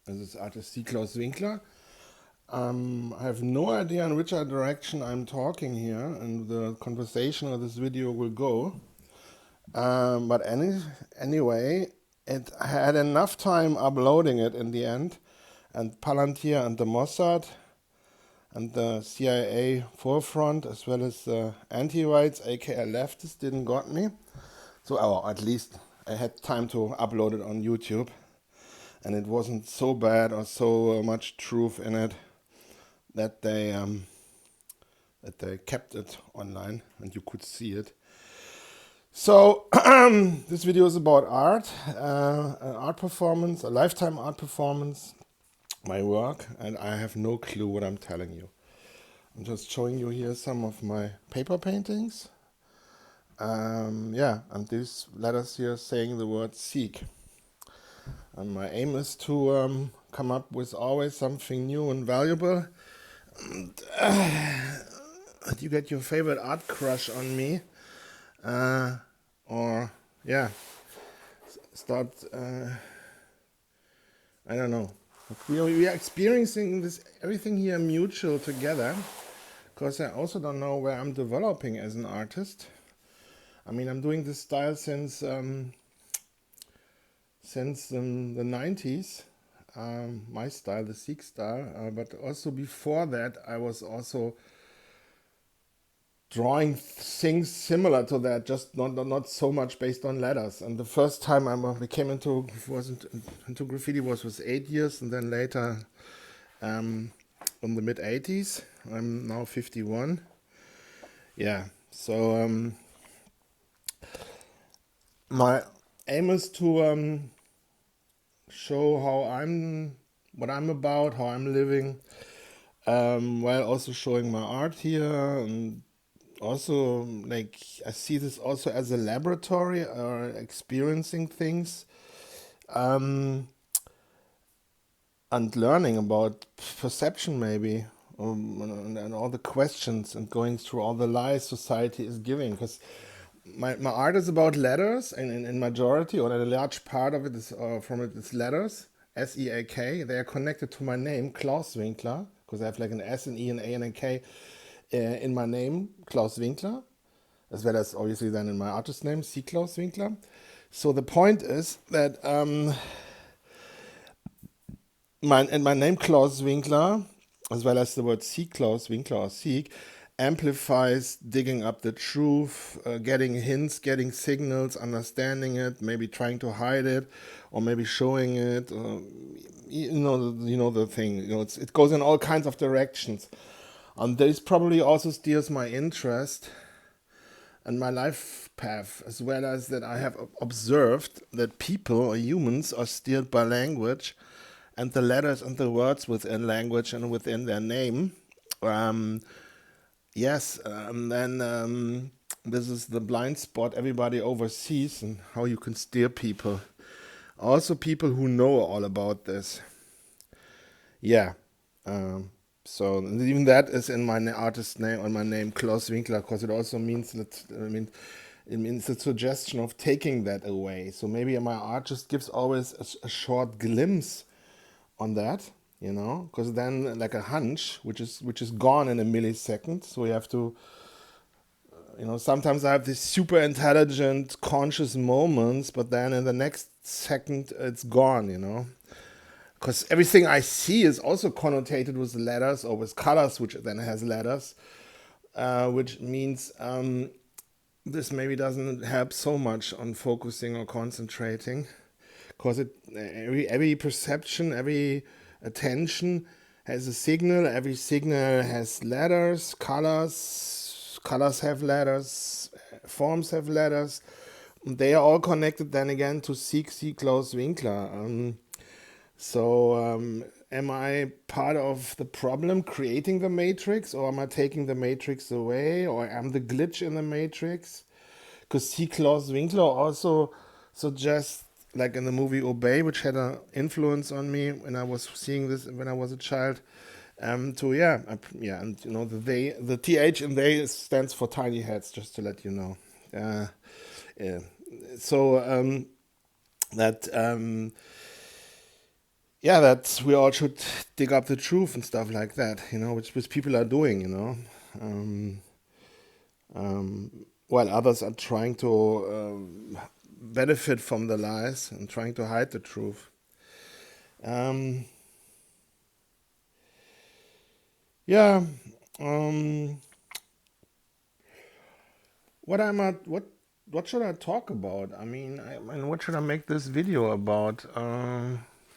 This is artist SEAK Claus Winkler. I have no idea in which direction I'm talking here and the conversation of this video will go. But anyway, I had enough time uploading it in the end, and Palantir and the Mossad and the CIA forefront, as well as the anti-rights, aka leftists, didn't got me. So, or at least I had time to upload it on YouTube, and it wasn't so bad or so much truth in it that they kept it online and you could see it. So this video is about art, an art performance, a lifetime art performance, my work, and I have no clue what I'm telling you. I'm just showing you here some of my paper paintings. And these letters here saying the word SEAK. And my aim is to come up with always something new and valuable. And you get your favorite art crush on me. Start, I don't know. We are experiencing this, everything here mutual together, because I also don't know where I'm developing as an artist. I mean, I'm doing this style since the 90s, my style, the SEAK style, but also before that I was also drawing things similar to that, just not so much based on letters. And the first time I became into graffiti was 8 years, and then later in the mid 80s. I'm now 51. Yeah, so my aim is to show what I'm about, how I'm living, while also showing my art here. And also, like, I see this also as a laboratory or experiencing things, and learning about perception maybe, and all the questions, and going through all the lies society is giving. Because my art is about letters, and in majority, or a large part of it is from it is letters, SEAK. They are connected to my name, Klaus Winkler, because I have like an S, an E, an A, and a K in my name, Klaus Winkler, as well as obviously then in my artist name, SEAK Claus Winkler. So the point is that my name Klaus Winkler, as well as the word SEAK Claus Winkler or SEAK, amplifies digging up the truth, getting hints, getting signals, understanding it, maybe trying to hide it, or maybe showing it. You know the thing. It goes in all kinds of directions. And this probably also steers my interest and my life path, as well as that I have observed that people or humans are steered by language and the letters and the words within language and within their name. Then this is the blind spot everybody oversees, and how you can steer people. Also, people who know all about this. Yeah. So even that is in my artist name, on my name, Klaus Winkler, because it also means that it means the suggestion of taking that away. So maybe my art just gives always a short glimpse on that, because then like a hunch, which is gone in a millisecond. So we have to, sometimes I have these super intelligent, conscious moments, but then in the next second it's gone. Because everything I see is also connotated with letters or with colors, which then has letters, which means this maybe doesn't help so much on focusing or concentrating, because every perception, every attention has a signal. Every signal has letters, colors have letters, forms have letters. They are all connected then again to SEAK Claus Winkler. Am I part of the problem creating the matrix, or am I taking the matrix away, or am the glitch in the matrix? Because SEAK Claus Winkler also suggests, like in the movie Obey, which had an influence on me when I was seeing this when I was a child. And the TH in they stands for tiny heads, just to let you know. Yeah. So that. yeah, that's we all should dig up the truth and stuff like that, which people are doing. Um, while others are trying to benefit from the lies and trying to hide the truth. Um, yeah. Um, what should I talk about? I mean, what should I make this video about?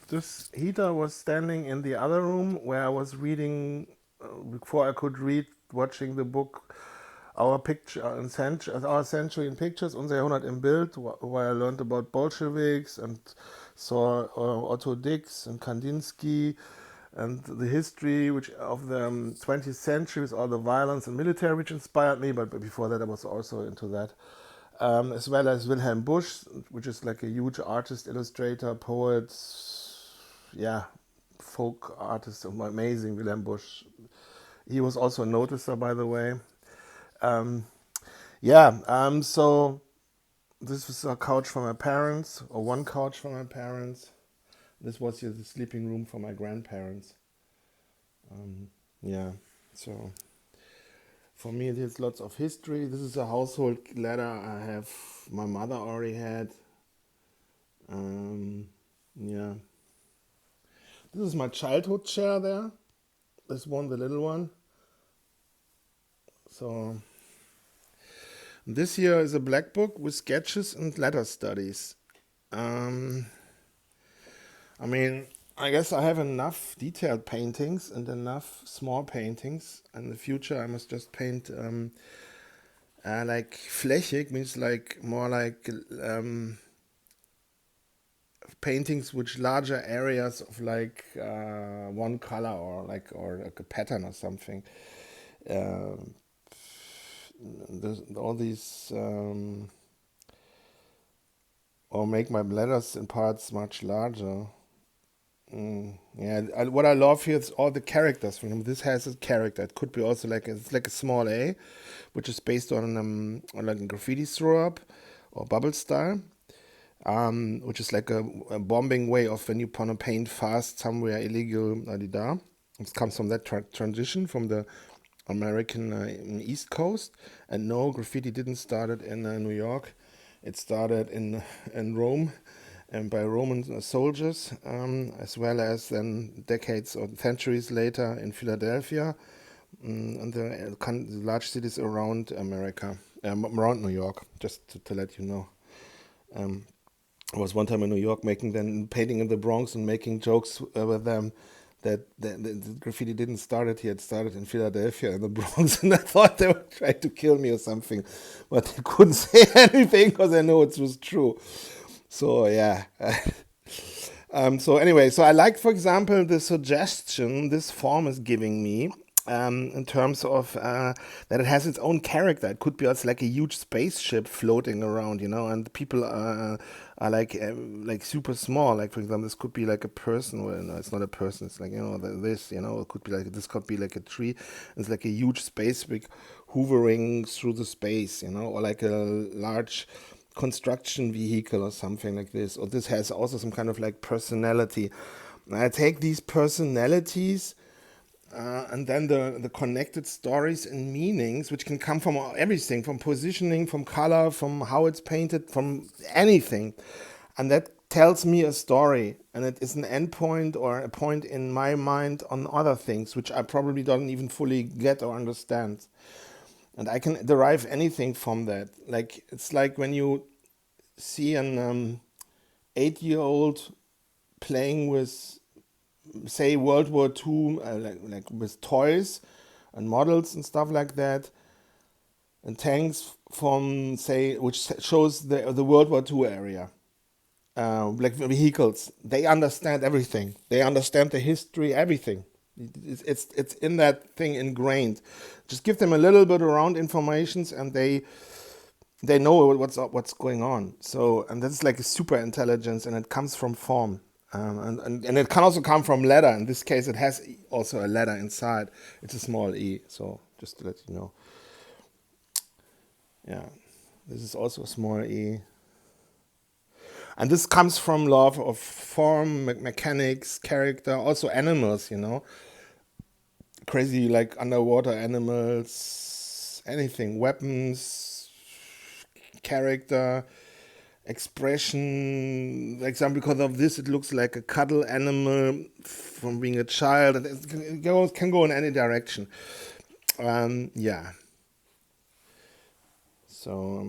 This heater was standing in the other room where I was reading before I could read, watching the book Our Picture in Our Century in Pictures, Unser Jahrhundert im Bild, where I learned about Bolsheviks and saw Otto Dix and Kandinsky and the history which of the 20th century with all the violence and military which inspired me. But before that, I was also into that, as well as Wilhelm Busch, which is like a huge artist, illustrator, poet, yeah, folk artist, amazing Wilhelm Busch. He was also a noticer, by the way. Um, so this was a couch for my parents, or one couch for my parents. This was the sleeping room for my grandparents. Um, yeah, so for me, it has lots of history. This is a household ladder I have. My mother already had. Um, yeah, this is my childhood chair there. This one, the little one. So this here is a black book with sketches and letter studies. Um, I mean, I guess I have enough detailed paintings and enough small paintings. In the future, I must just paint like flächig, means like more like paintings which larger areas of like one color or like a pattern or something. Um all these or make my letters in parts much larger. Yeah, what I love here is all the characters. For example, this has a character. It could be also like it's like a small A, which is based on like a graffiti throw up or bubble style, which is like a bombing way of when you want to paint fast somewhere illegal. Da. It comes from that transition from the American East Coast, and no, graffiti didn't start it in New York. It started in Rome, and by Roman soldiers, as well as then decades or centuries later in Philadelphia, and the large cities around America, around New York. Just to let you know. Um, I was one time in New York making then painting in the Bronx and making jokes with them that the graffiti didn't start it here, it started in Philadelphia in the Bronx, and I thought they were trying to kill me or something, but they couldn't say anything because I know it was true. So yeah. So anyway, so I like, for example, the suggestion this form is giving me, in terms of that it has its own character. It could be also like a huge spaceship floating around, and people are like super small. Like for example, this could be like a person. Well, no, it's not a person. It's like this. It could be like this. Could be like a tree. It's like a huge spaceship hovering through the space. Or like a large construction vehicle or something like this. Or this has also some kind of like personality. I take these personalities and then the connected stories and meanings, which can come from everything, from positioning, from color, from how it's painted, from anything. And that tells me a story. And it is an endpoint or a point in my mind on other things, which I probably don't even fully get or understand. And I can derive anything from that. Like, it's like when you see an 8-year-old playing with, say, World War II, like with toys and models and stuff like that, and tanks from, say, which shows the World War II area, like vehicles. They understand everything. They understand the history, everything. It's in that thing ingrained. Just give them a little bit around informations, and they know what's going on. So, and that's like a super intelligence, and it comes from form. And it can also come from letter. In this case, it has also a letter inside. It's a small e. So just to let you know. Yeah, this is also a small e. And this comes from love of form, mechanics, character, also animals, crazy like underwater animals, anything, weapons, character, expression. Like some because of this, it looks like a cuddle animal from being a child, and can go in any direction. Yeah. So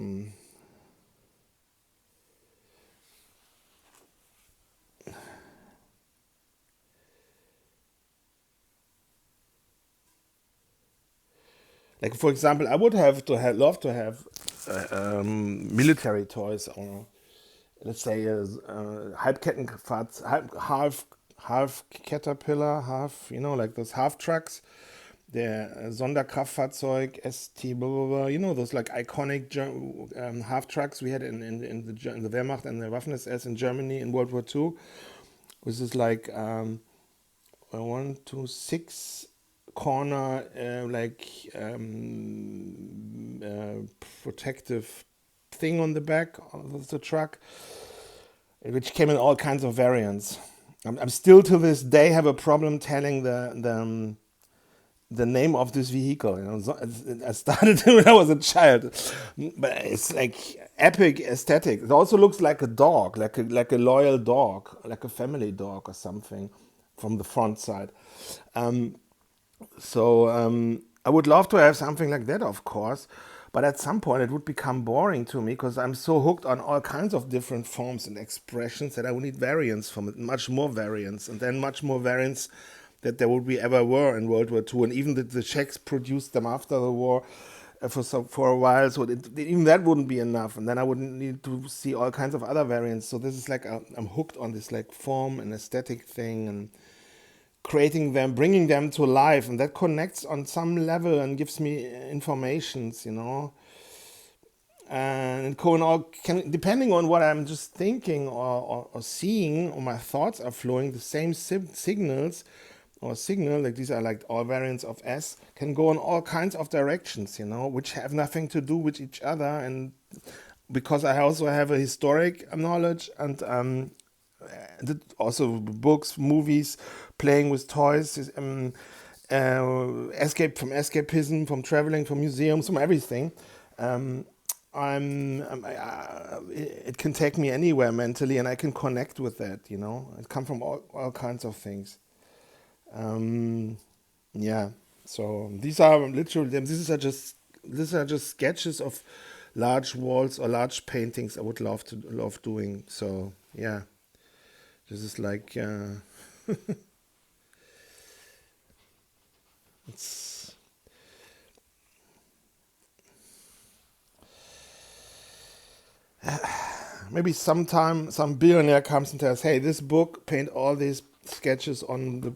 like for example, I would have to have love to have military toys, or let's say half caterpillar, half like those half trucks, der Sonderkraftfahrzeug ST blah, blah, blah, those like iconic half trucks we had in the Wehrmacht and the Waffen-SS in Germany in World War II. This is like 1, 2, 6 corner protective thing on the back of the truck, which came in all kinds of variants. I'm still to this day have a problem telling the name of this vehicle. So I started when I was a child, but it's like epic aesthetic. It also looks like a dog, like a loyal dog, like a family dog or something, from the front side. So I would love to have something like that, of course, but at some point it would become boring to me because I'm so hooked on all kinds of different forms and expressions that I would need variants from it, much more variants, and then much more variants that there would be ever were in World War II, and even the Czechs produced them after the war for a while, so even that wouldn't be enough, and then I would need to see all kinds of other variants. So this is like I'm hooked on this like form and aesthetic thing, and creating them, bringing them to life, and that connects on some level and gives me informations. And it can, depending on what I'm just thinking or seeing, or my thoughts are flowing, the same signals or signal, like these are like all variants of S, can go in all kinds of directions, which have nothing to do with each other. And because I also have a historic knowledge, and also books, movies, playing with toys, escape from escapism, from traveling, from museums, from everything. Um, it can take me anywhere mentally, and I can connect with that. It come from all kinds of things. Um, yeah. So these are literally these are just sketches of large walls or large paintings I would love doing. So yeah, this is like it's maybe sometime some billionaire comes and tells, "Hey, this book, paint all these sketches on the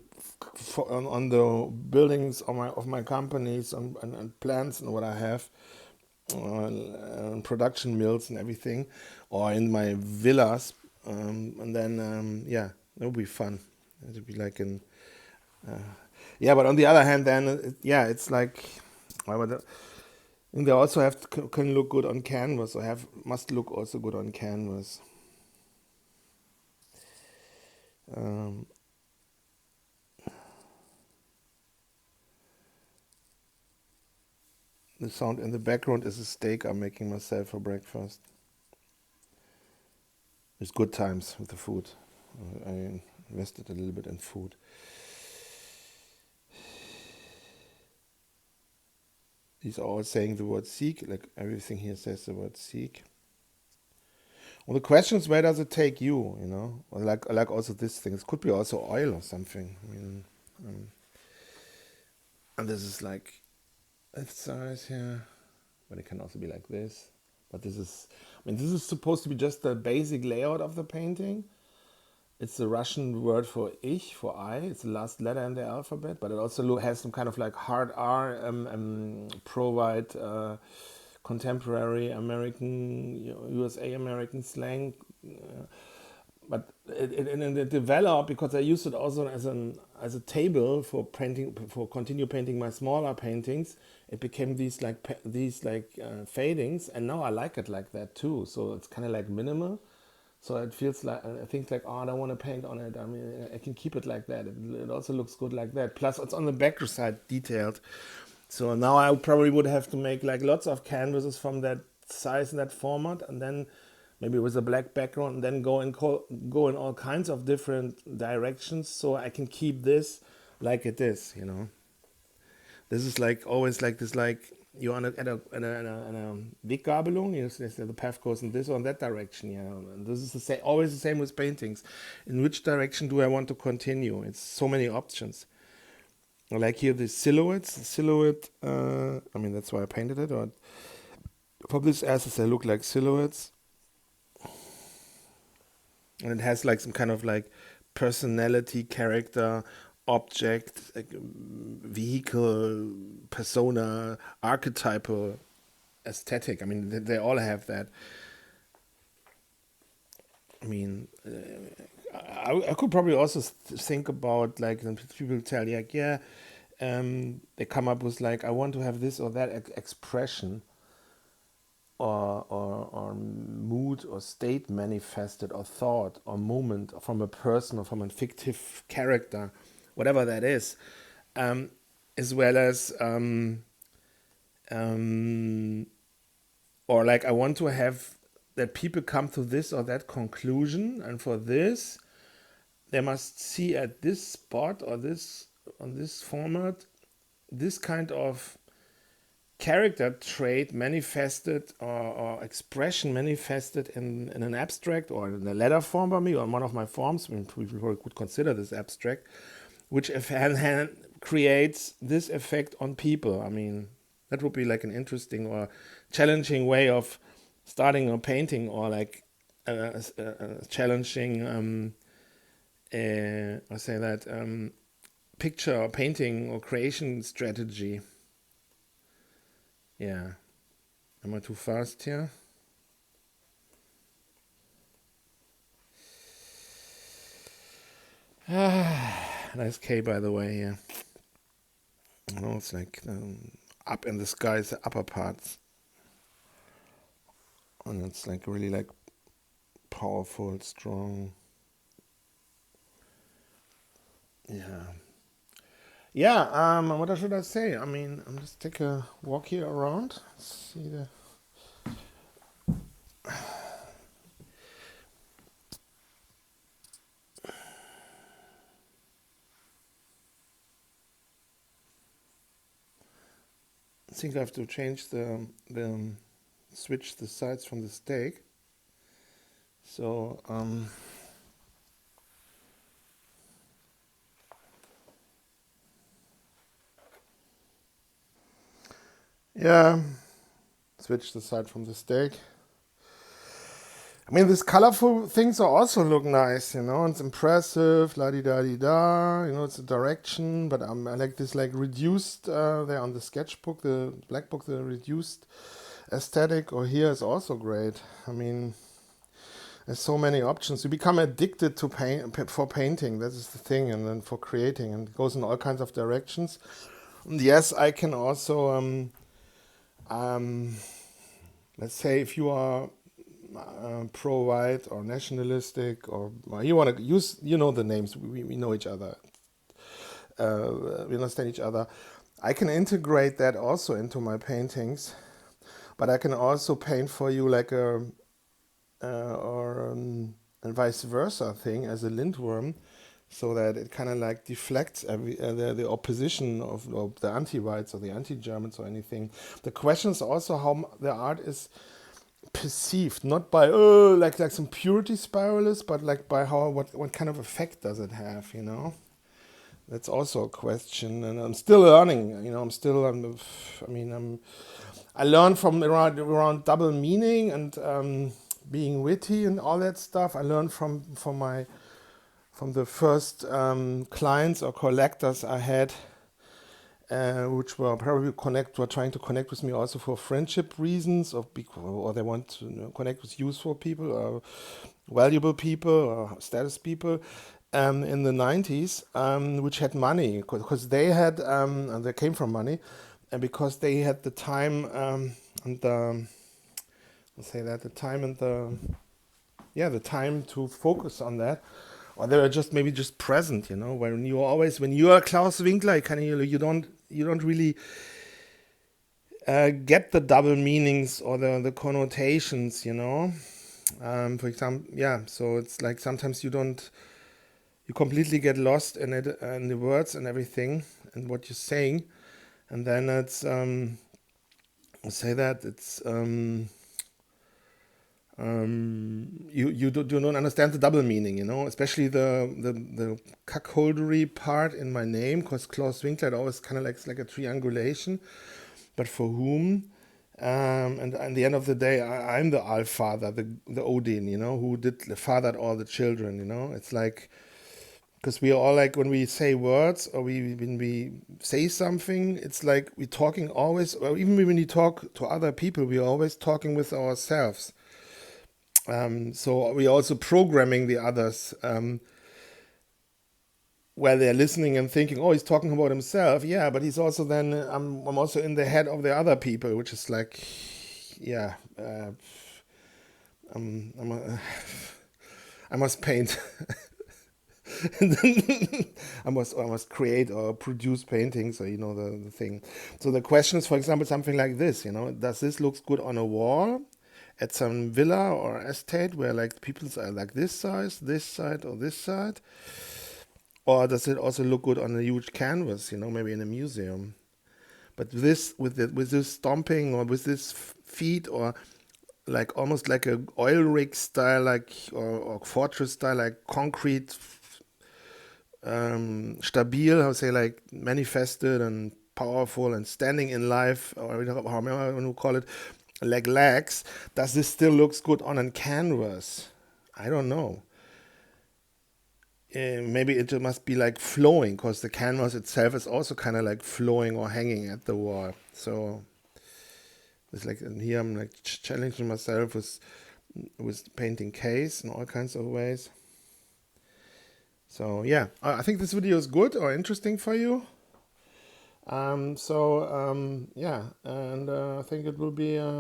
buildings of my companies and plants and what I have, production mills and everything, or in my villas, and then yeah, that would be fun. It would be like yeah. But on the other hand, then yeah, it's like, why would and they also can look good on canvas, or must look also good on canvas. Um, the sound in the background is a steak I'm making myself for breakfast. It's good times with the food. I invested a little bit in food. He's always saying the word seek, like everything here says the word seek. Well, the question is, where does it take you? Or like also this thing. It could be also oil or something. I mean, um, and this is like that size here, but it can also be like this. But this is supposed to be just the basic layout of the painting. It's the Russian word for ich, for I. It's the last letter in the alphabet, but it also has some kind of like hard R, provide contemporary American, USA American slang. But it developed because I used it also as a table for painting, for continue painting my smaller paintings. It became these like fadings, and now I like it like that too. So it's kind of like minimal. So it feels like, I think like, oh, I don't want to paint on it. I mean, I can keep it like that. It also looks good like that. Plus, it's on the back side detailed. So now I probably would have to make like lots of canvases from that size and that format, and then maybe with a black background, and then go in all kinds of different directions. So I can keep this like it is, you know. This is like always like this, like you're on a Weggabelung. The path goes in this or in that direction. Yeah, and this is the same, always the same with paintings. In which direction do I want to continue? It's so many options. Like here, the silhouettes. The silhouette. I mean, that's why I painted it. Or for this asses, they look like silhouettes, and it has like some kind of like personality, character, object, like, vehicle, persona, archetypal aesthetic. I mean, they all have that. I mean, I could probably also think about like when people tell you, like, yeah, they come up with like, I want to have this or that expression or mood or state manifested or thought or moment from a person or from a fictive character, whatever that is, as well as um, or like I want to have that people come to this or that conclusion, and for this they must see at this spot or this on this format this kind of character trait manifested or expression manifested in an abstract or in a letter form by me or in one of my forms. We could consider this abstract, which creates this effect on people. I mean, that would be like an interesting or challenging way of starting a painting, or like a challenging I say that picture or painting or creation strategy. Yeah. Am I too fast here? Nice K, by the way, yeah. Oh, it's like up in the sky is the upper parts. And it's like really like powerful, strong. Yeah. Yeah, what should I say? I mean, I'm just take a walk here around. See the. I think I have to change the switch the sides from the stake. So yeah, switch the side from the stake. I mean, these colorful things are also look nice, you know. It's impressive, la di da di da. You know, it's a direction, but I like this like reduced there on the sketchbook, the black book, the reduced aesthetic. Or here is also great. I mean, there's so many options. You become addicted to for painting. That is the thing, and then for creating, and it goes in all kinds of directions. And yes, I can also let's say if you are pro-white or nationalistic, or well, you want to use, you know, the names. We know each other. We understand each other. I can integrate that also into my paintings, but I can also paint for you like a and vice versa thing as a lindworm, so that it kind of like deflects the opposition of the anti-whites or the anti-Germans or anything. The question is also how the art is perceived, not by like some purity spiralist, but like by how what kind of effect does it have, you know? That's also a question, and I'm still learning. You know, I learn from around double meaning and being witty and all that stuff. I learned from the first clients or collectors I had, which were probably were trying to connect with me also for friendship reasons, or they want to, you know, connect with useful people or valuable people or status people. In the 90s, which had money, because they had, and they came from money, and because they had the time and the, let's say that, the time and the yeah, the time to focus on that, or they're just maybe just present, you know, when you are Klaus Winkler, you don't really get the double meanings or the connotations, you know. For example, yeah, so it's like sometimes you completely get lost in it and the words and everything and what you're saying, and then I'll say that it's you don't understand the double meaning, you know, especially the cuckoldery part in my name, because Klaus Winkler, it always kind of like a triangulation, but for whom? And at the end of the day, I'm the Allfather, the Odin, you know, who fathered all the children, you know. It's like, because we are all like, when we say words or when we say something, it's like we're talking always, or even when we talk to other people, we're always talking with ourselves. So we're also programming the others, where they're listening and thinking, oh, he's talking about himself. Yeah, but he's also then, I'm also in the head of the other people, which is like, yeah, I'm I must paint. And then I must create or produce paintings, or you know the thing. So the question is, for example, something like this, you know, does this look good on a wall at some villa or estate where like people are like this size, this side, or this side? Or does it also look good on a huge canvas, you know, maybe in a museum? But with this stomping, or with this feet, or like almost like a oil rig style, like or fortress style, like concrete, stabil, how to say, like manifested and powerful and standing in life, or however you want to call it, like legs. Does this still looks good on a canvas? I don't know. Maybe it must be like flowing, because the canvas itself is also kind of like flowing or hanging at the wall. So it's like, and here I'm like challenging myself with painting case in all kinds of ways. So yeah, I think this video is good or interesting for you. Yeah, and I think it will be